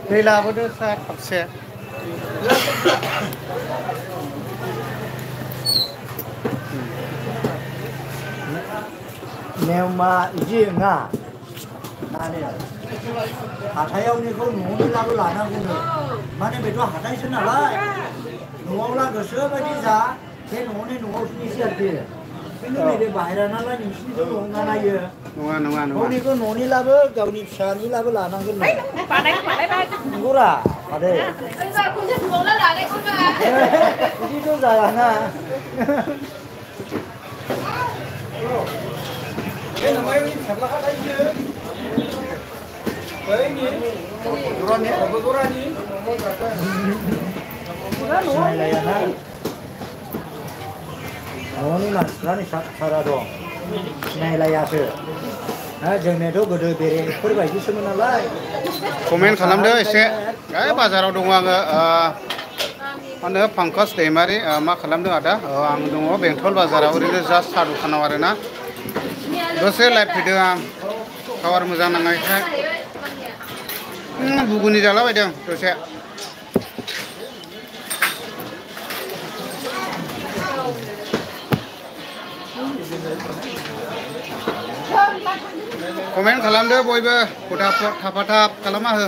दै लाबोदो सा खापसे नेवमा इदि नङा माने हाथायावनिखौ न'निब्लाबो लानांगौनो माने बेथ' हाथायसो नालाय न'आवला गोसोबायदि जा बे न'नि न'आवसो आरोखि खिन्थु नैबे बाहेरा नालाय नोंसिनिथ' न'आव नायो न'निखौ न'निलाबो गावनि फिसानिलाबो लानांगोन नंगौरा आदै बिदिथ' जायाना सिनायलायाना न'नि मानसिफ्रानो सारा दं सिनायलायासो जोंनियाथ' गोदो बेरेफोरबायदिसोमोन नालाय कमेन्ट खालामदो एसे बाजाराव दङ आङो मा होनो पंकज दैमारि मा खालामदों आदा आं दङ बेंटल बाजाराव ओरैनो जास्ट साहा दखानाव आरोना दसे लाइभ फैदों आं टावार मोजां नाङाखै बुगुनि जालाबायदों दसे कमेन्ट खालामदो बयबो थाफा थाब खालामना हो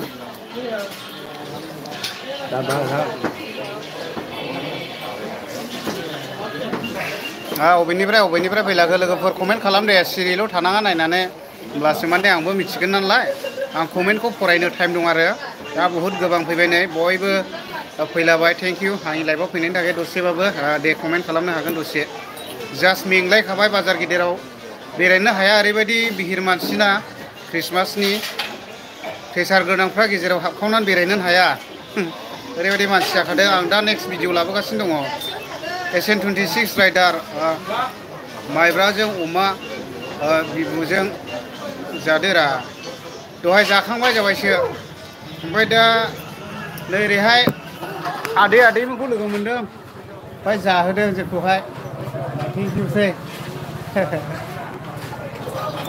अबेनिफ्राय फैलाखो लोगोफोर कमेन्ट खालामदे सिरियल' थानाङा नायनानै होमब्लासो माने आंबो मिथिगोन नालाय आं कमेन्टखौ फरायनो टाइम दं आरो दा बहुद गोबां फैबाय नै बयबो फैलाबाय थेंक इउ आंनि लाइभआव फैनायनि थाखाय दसेबाबो दे कमेन्ट खालामनो हागोन दसे जास्ट मेंलायखाबाय बाजार गिदिराव बेरायनो हाया ओरैबायदि बिहिर मानसिना ख्रिस्टमासनि प्रेसार गोनांफ्रा गेजेराव हाबखावनानै बेरायनो हाया ओरैबायदि मानसि जाखादों आं दा नेक्स्ट भिडिअ लाबोगासिनो दङ SN26 राइडार माइब्राजों अमा बिबुजों जादोरा दहाय जाखांबाय जाबायसो ओमफ्राय दा नै ओरैहाय आदैमोनखौ लोगो मोनदों ओमफ्राय जाहोदों जोंखौहाय थेंक इउसै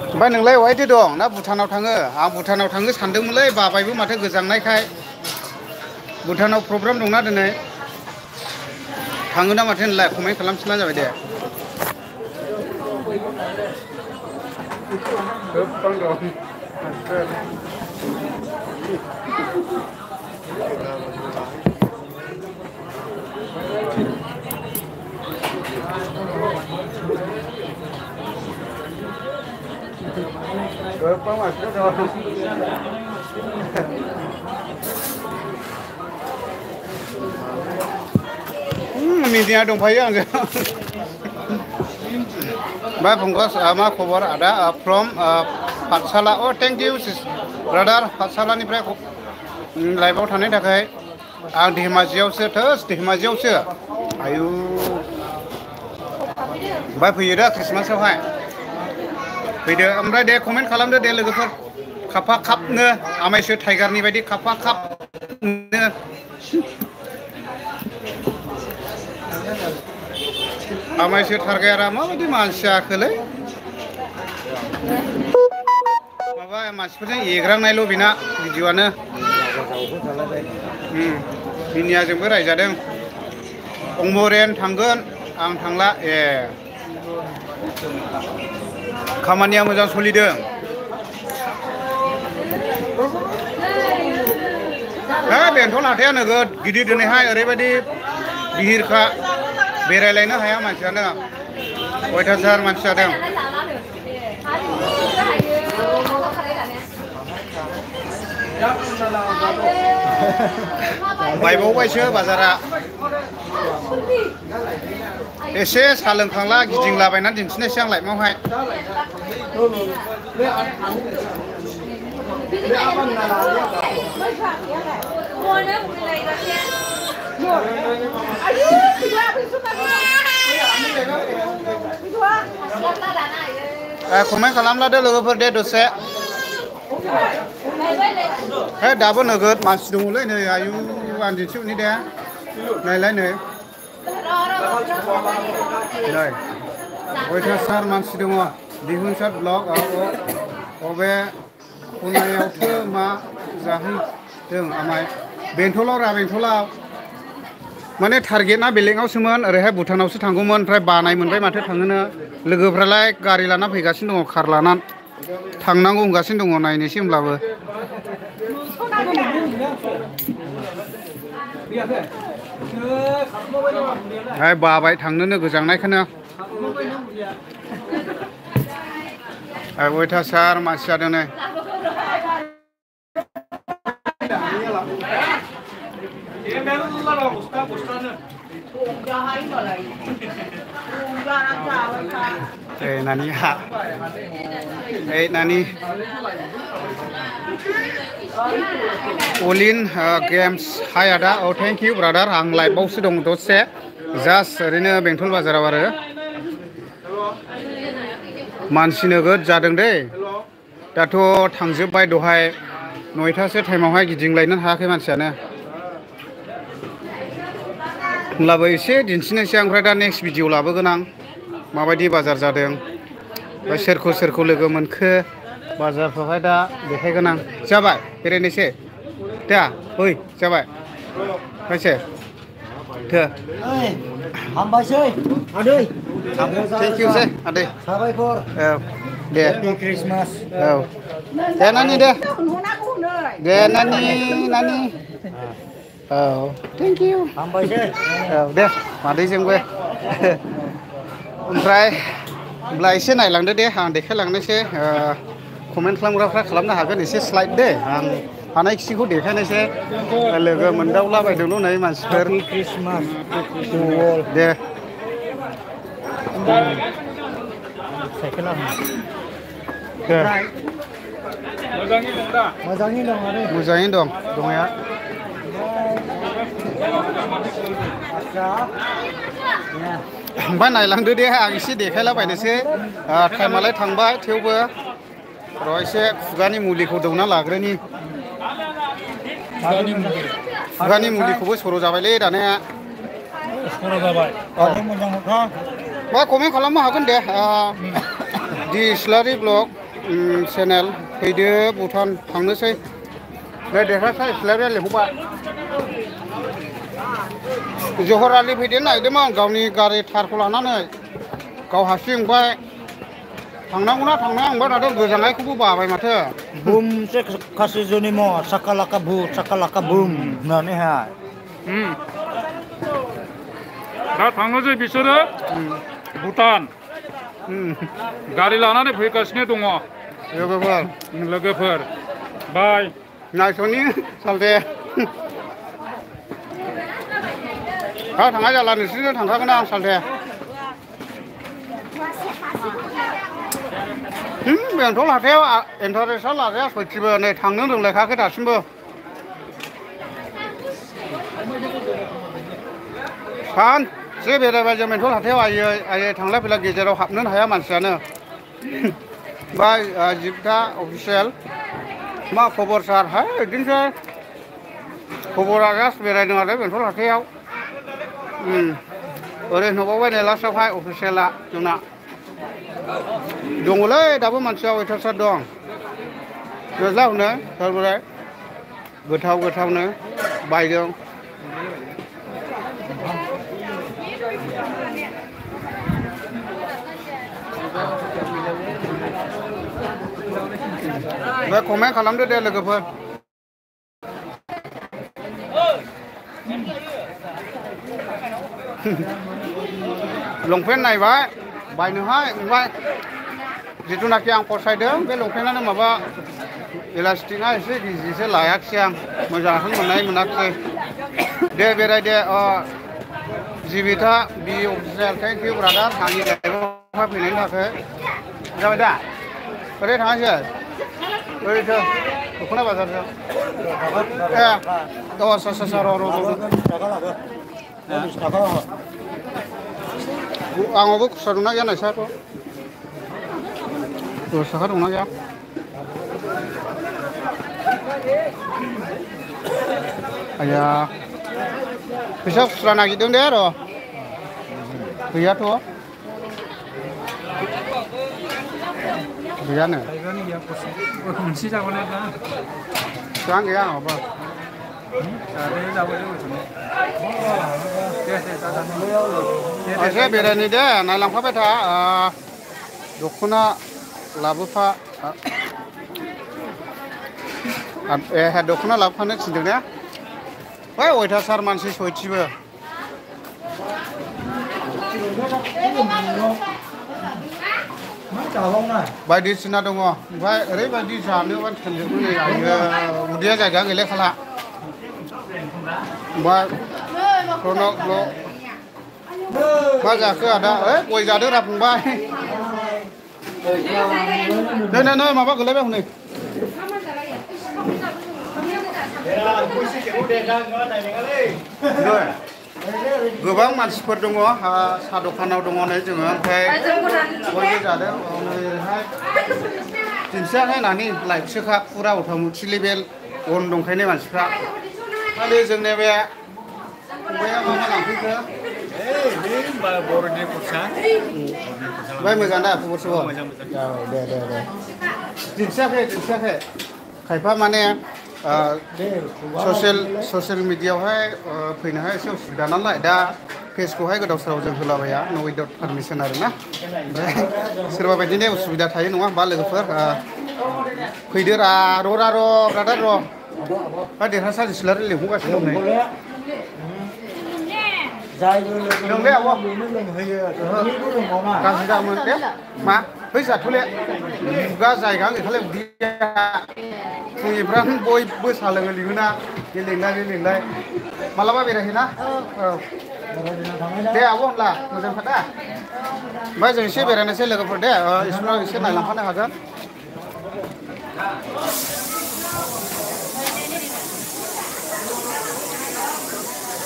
ओमफ्राय नोंलाय अहायथो दं ना भुटानाव थाङो आं भुटानाव थांनो सानदोंमोनलै बाबायबो माथो गोजांनायखाय भुटानाव प्रग्राम दंना दिनै थाङो ना माथो नोंलाय कमेन्ट खालामफिनबानो जाबाय दे गोबां मानसिफोर दं मिडिया दंफायो आंजों ओमफ्राय पंकज मा खबर आदा फ्रम पाठशाला थेंक इउ ब्रादार पाठशालानिफ्राय लाइभआव थानायनि थाखाय आं धेमाजियावसो आयु ओमफ्राय फैयो दा ख्रिस्टमासआवहाय फैदो ओमफ्राय दे कमेन्ट खालामदो दे लोगोफोर खाफा खापनो आमायसो टाइगारनि बायदि खाफा खापनो आमायसो टारगारा माबायदि मानसि जाखोलै माबा मानसिफोरजों एग्रांनायल' बेना भिडिअ'आनो मिनियाजोंबो रायजादों अंमरेन थांगोन आं थांला खामानिया मोजां सोलिदों बेंटल हाथाया नोगोद गिदिर दिनैहाय ओरैबायदि बिहिरखा बेरायलायनो हाया मानसियानो अयथासार मानसि जादों बायबावबायसो बाजारा एसे साहा लोंखांला गिदिंलाबायनानै दिन्थिनोसै आं लाइफआवहाय कमेन्ट खालामलादो लोगोफोर दे दसे दाबो नोगोद मानसि दङलै नै आयु आं दिन्थिहरनि दे नायलाय नै अयथासार मानसि दङ दिहुनसार ब्लग अबे खनायावथो मा जाहै जों आमाय बेंथलाव रा बेंथलाव माने टारगेटआ बेलेगावसोमोन ओरैहाय भुटानावसो थांगौमोन ओमफ्राय बानाय मोनबाय माथो थांनोनो लोगोफ्रालाय गारि लाना फैगासिनो दङ कार लानानै थांनांगौ होनगासिनो दङ नायनोसै होमब्लाबो बाबाय थांनोनो गोजांनायखौनो अयथासार मानसि जादों नै nani ha nani Olin games hi ada oh thank you brother आं लाइभआवसो दं दसे जास्ट ओरैनो बेंटल बाजाराव आरो मानसि नोगोद जादों दै दाथ' थांजोबबाय दहाय 9टासो टाइमावहाय गिदिंलायनो हायाखै मानसियानो होनब्लाबो एसे दिन्थिनोसै ओमफ्राय दा नेक्स्ट भिडिअ लाबोगोन आं माबायदि बाजार जादों ओमफ्राय सोरखौ सोरखौ लोगो मोनखो बाजारफ्रावहाय दा देखायगोन आं जाबाय बेरायनोसै दा ओइ जाबाय फैसै थो हामबायसै आदै थेंक इउ सै आदै साबायखर औ दे क्रिसमास औ दे नानि दे दे नानि नानि औ थेंक इउ हामबायसै औ दे मादैजोंबो ओमफ्राय होमब्ला एसे नायलांदो दे आं देखायलांनोसै कमेन्ट खालामग्राफ्रा खालामनो हागोन एसे स्लाइड दे आं हानायखिनिखौ देखायनोसै लोगो मोनदावला बायदोंल' नै मानसिफोर क्रिसमास दे साइकेला दे मोजाङै दं आरो मोजाङैनो दं दंनाया ओमफ्राय नायलांदो दे आं एसे देखायलाबायनोसै टाइमालाय थांबाय थेवबो र' एसे खुगानि मुलिखौ दौना लाग्रोनि खुगानि मुलिखौबो सर' जाबायलै दानिया सर' जाबाय मोजां मोखां मा कमेन्ट खालामनो हागोन दे दि इस्लारि ब्लग चेनेल फैदो भुटान थांनोसै दे देखायसै इस्लारिया लिंहरबाय जहर आलि फैदो नागिरदोंमोन गावनि गारि थारखौ लानानै गाव हारसिं ओमफ्राय थांनांगौना थांनाया ओमफ्राय दाथ' गोजांनायखौबो बाबाय माथो बुम से खासि जनिम साका लाका बुम होननानैहाय दा थाङोसै बिसोरो भुटान गारि लानानै फैगासिनो दङ लोगोफोर बाय नायस'नि सालथे थाङा जाला नोंसोरनो थांखागोन आं सालथे बेंटल हाथायाव इन्टारेस्टआ लाजाया सयथिबो नै थांनो रोंलायखायाखै दासिमबो सानसे बेरायबाय जों बेंटल हाथायाव आयै थांलाय फैलाय गेजेराव हाबनोनो हाया मानसियानो बा जिबथा अफिसियेल मा खबर सार हाय बिदिनोसै खबरा जास्ट बेरायदों आरो बेंटल हाथायाव ओरै नुबावबाय नै लास्टआवहाय अफिसियेला जोंना दङलै दाबो मानसिया अयथासार दं नोंला हनो थारमाने गोथाव गोथावनो बायदों ओमफ्राय कमेन्ट खालामदो दे लोगोफोर लंपेन्ट नायबाय बायनोहाय ओमफ्राय जिथुनाखि आं फसायदों बे लंपेन्टआनो माबा इलास्टिकआ एसे गिजिसो लायाखिसै आं मोजांखौनो मोनाखिसै दे बेराय दे जिबिता बि अफिसियेल थेंक इउ ब्रादार आंनि लाइभआव फैनायनि थाखाय जाबाय दा ओरै थाङासै ओरैथो दख'ना बाजारजों आंनावबो खुस्रा दंना गैया नायसाथ' 10 थाखा दंना गैया आया फैसा खुस्रा नागिरदों दे र' गैयाथ' गैयानो गैया गैया आंनावबो एसे बेरायनि दे नायलांफाबाय था दख'ना लाबोफा दख'ना लाबोफानो थिनदों ने बै अयथासार मानसि सयथिबो बायदिसिना दङ ओमफ्राय ओरैबायदि जानोबा थोनजोबो नै आयो उदैया जायगा गैला खाला ओमफ्राय प्रणब मा जाखो आदा गय जादों रा फंबाय नै माबा गोलैबाय हनै गोबां मानसिफोर दङ साहा दखानाव दङ नै जोङो ओमफ्राय बयबो जादों ओरैहाय दिन्थियाखै नानि लाइफसोखा फुरा उथामुथि लेभेल अन दंखायनो मानसिफ्रा खालि जोंनि बे फंबाया मा लांफैखो बर'नि खरसा ओमफ्राय मोजां दा खबर सबर दे दिन्थियाखै खायफा माने ससियेल मिडियायावहाय फैनोहाय एसे उसुबिदा नालाय दा पेजखौहाय गोदाव सोराव जों होलाबाया न' उइदाउट पारमिसन आरो ना ओमफ्राय सोरबा बायदिनो उसुबिदा थायो नङा होमबा लोगोफोर फैदो र' ब्रादार र' देरहासार जिसिलारि लिंहरगासिनो दं नै नोंलाय आब' गाज्रि दामोन दे मा बै जाथ'ले खुगा जायगा गैखालाय उदैया फुंनिफ्राय बयबो साहा लोङो लिङोना गेलेंलाय मालाबा बेरायहैना औ दे आब' होनब्ला मोजांखा दा ओमफ्राय जों एसे बेरायनोसै लोगोफोर दे स्कुलाव एसे नायलांफानो हागोन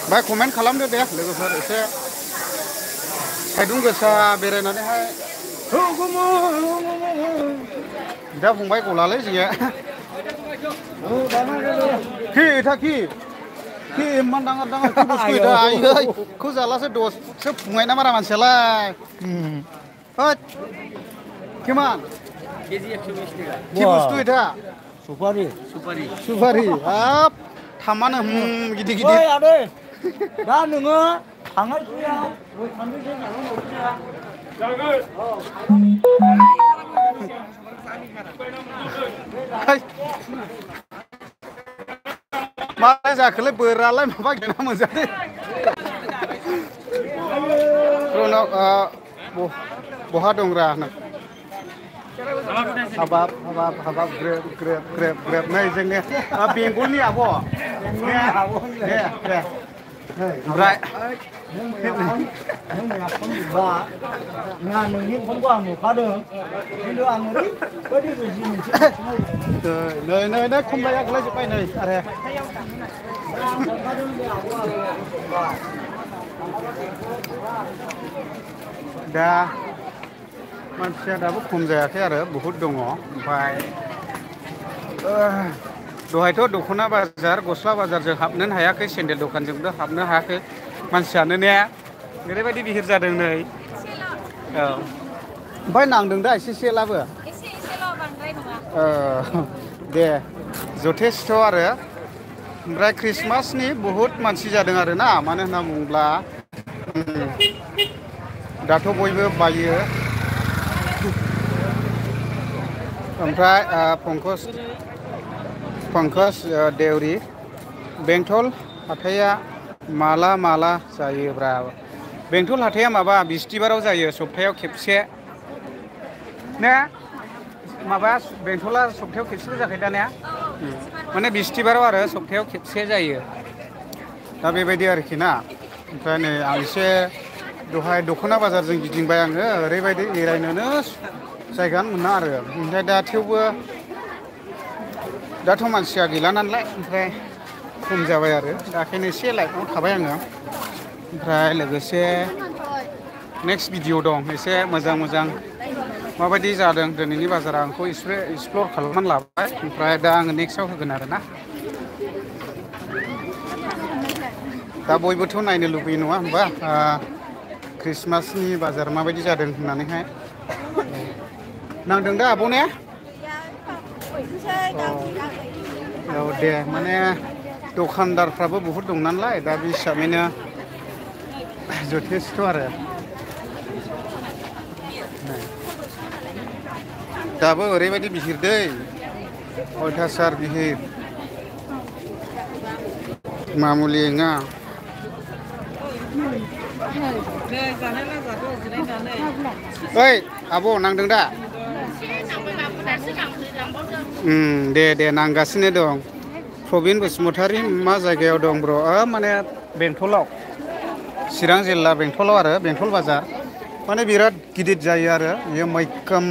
ओमफ्राय कमेन्ट खालामदो दे लोगोफोर एसे साइदुं गोसा बेरायनानैहाय दा फंबाय गलालै जोंनिया कि इमान डाঙर कि बुस्थु दा आयै खौ जालासो दससो फुंबाय ना मारा मानसियालाय होद किमान केजि 120 टाका कि बुस्थु इथा सुपारि हाब थामानो गिदिर दा नोङो थांनाय समाव सानबेसे मा जाखोलै बोरालाय माबा गेना मोनजादों प्रणब बहा दंरा हाबाब ग्रेब नै जोंनि बेंगलनि आब' दे ओमफ्राय नोंनि फनखौ आं नुखादों खिन्थु आं ओरैबायदि बुजि मोनसे नै खमलाया गोलायजोब्बाय नै आरो दा मानसिया दाबो खम जायाखै आरो बहुद दङ ओमफ्राय दहायथ' दख'ना बाजार गस्ला बाजारजों हाबनोनो हायाखै सेन्देल दखानजोंबो हाबनो हायाखै मानसियानो ने ओरैबायदि बिहिर जादों नै औ ओमफ्राय नांदों दा एसेलाबो एसेल' बांद्राय नङा दे जथेस्थ' आरो ओमफ्राय ख्रिस्टमासनि बहुद मानसि जादों आरो ना मानो होनना बुङोब्ला दाथ' बयबो बायो ओमफ्राय पंकज देउरि बेंटल हाथाया माला जायोब्रा बेंटल हाथाया माबा बिस्थिबाराव जायो सप्तायाव खेबसे ने माबा बेंटला सप्तायाव खेबसेल' जाखायो दा ने माने बिस्थिबाराव आरो सप्तायाव खेबसे जायो दा बेबायदि आरोखि ना ओमफ्राय नै आं एसे दहाय दख'ना बाजारजों गिदिंबाय आङो ओरैबायदि बेरायनोनो जायगानो मोना आरो ओमफ्राय दा थेवबो दाथ' मानसिया गैला नालाय ओमफ्राय खम जाबाय आरो दा ओंखायनो एसे लाइफआव थाबाय आङो ओमफ्राय लोगोसे नेक्स्ट भिडिअ दं एसे मोजां माबायदि जादों दिनैनि बाजारा आंखौ एक्सप्लर खालामनानै लाबाय ओमफ्राय दा आङो नेक्स्टआव होगोन आरो ना दा बयबोथ' नायनो लुबैयो नङा होमबा ख्रिस्टमासनि बाजार माबायदि जादों होननानैहाय नांदों दा आब' ने औ दे माने दखानदारफ्राबो बहुद दं नालाय दा बे हिसाबैनो जथेस्थ' आरो दाबो ओरैबायदि बिहिर दै अयथासार बिहिर मामुलि नङा ओइ आब' नांदों दा दे नांगासिनो दं प्रबिन बसुमतारी मा जायगायाव दं ब्र' माने बेंटलाव चिरां जिल्ला बेंटलाव आरो बेंटल बाजार माने बिराद गिदिर जायो आरो बेयो मैखोम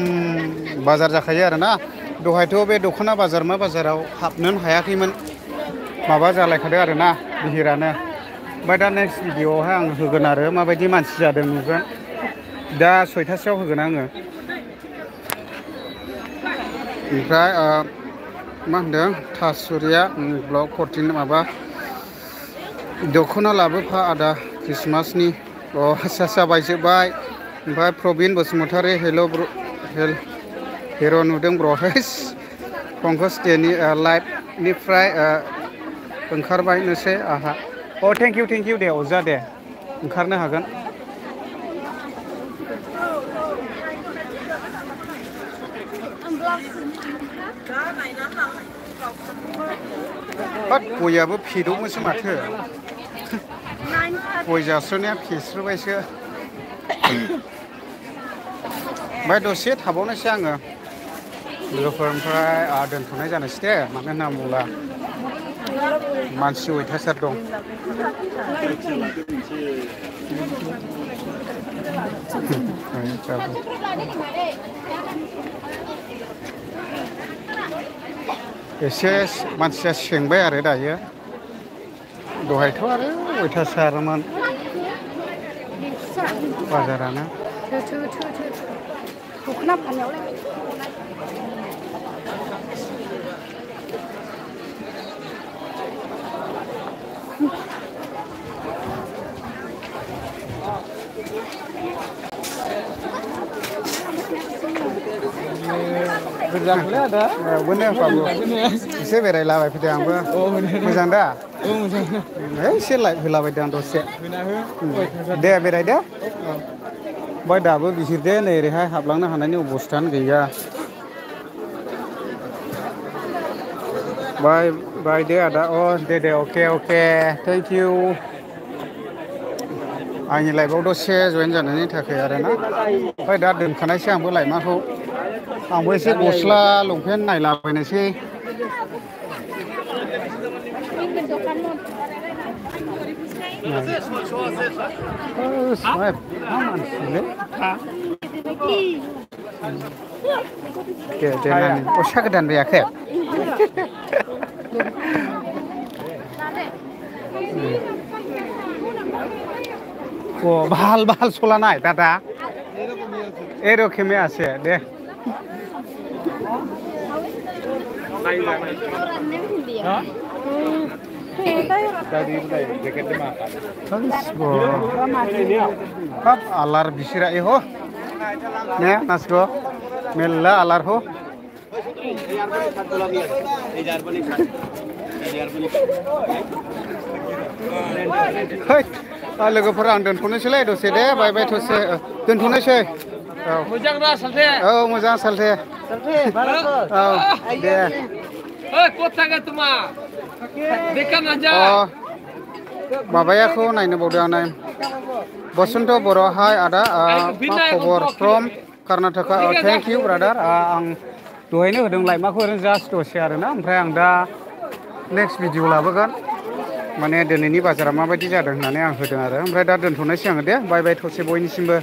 बाजार जाखायो आरो ना दहायथ' बे दख'ना बाजार मा बाजाराव हाबनोनो हायाखैमोन माबा जालायखादों आरो ना बिहिरानो ओमफ्राय दा नेक्स्ट भिडिअआवहाय आं होगोन आरो माबायदि मानसि जादों नुगोन दा 6टासोआव होगोन आङो ओमफ्राय मा होनदों थासुरिया ब्लक 14 माबा दख'ना लाबोफा आदा ख्रिस्टमासनि आच्चा बायजोब्बाय ओमफ्राय प्रबिन बसुमतारी हेल' ब्र हिर' नुदों ब्र पंकज डेनि लाइभनिफ्राय ओंखारबायनोसै आहा थेंक इउ दे अजा दे ओंखारनो हागोन गयाबो फेद'मोनसो माथो गय जास्र'नाया फेस्रोबायसो ओमफ्राय दसे थाबावनोसै आङो लोगोफोर ओमफ्राय दोनथ'नाय जानोसै दे मानो होनना बुङोब्ला मानसि अयथासार दं एसे मानसिया सेंबाय आरो दायो दहायथ' आरो अयथासारमोन बाजारानो दख'ना फाननायावलाय ada bener Pak Bu एसे बेरायलाबाय फैदों आंबो मोजां दा एसे लाइट होलाबायदों आं दसे दे बेरायदो ओमफ्राय दाबो बिहिरदो नै ओरैहाय हाबलांनो हानायनि अबस्थायानो गैया बाय दे आदा दे अके थेंक इउ आंनि लाइभआव दसे जइन जानायनि थाखाय आरोना ओमफ्राय दा दोनखानायसै आंबो लाइभखौ आंबो एसे गस्ला लंपेन्ट नायलाबायनोसै गस्ला गोदान बायाखै ভাল চলা নাই দাদা এরকমই আছে দে आलार बिसोरा हो ने नाचो मेल्ला आलार हो लोगोफोर आं दोनथ'नोसैलाय दसे दे बाय थसे दोनथ'नोसै मोजां ना सालथे मोजां सालथे दे माबायाखौ नायनो बावदों आं नाय बसन्त बर' हाय आदा मा खबर from Karnataka thank you brother आं दहायनो होदों लाइमाखौ ओरैनो जास्ट दसे आरोना ओमफ्राय आं दा नेक्स्ट भिडिअ लाबोगोन माने दिनैनि बाजारा माबायदि जादों होननानै आं होदों आरो ओमफ्राय दा दोनथ'नोसै आङो दे बाय थसे बयनिसिमबो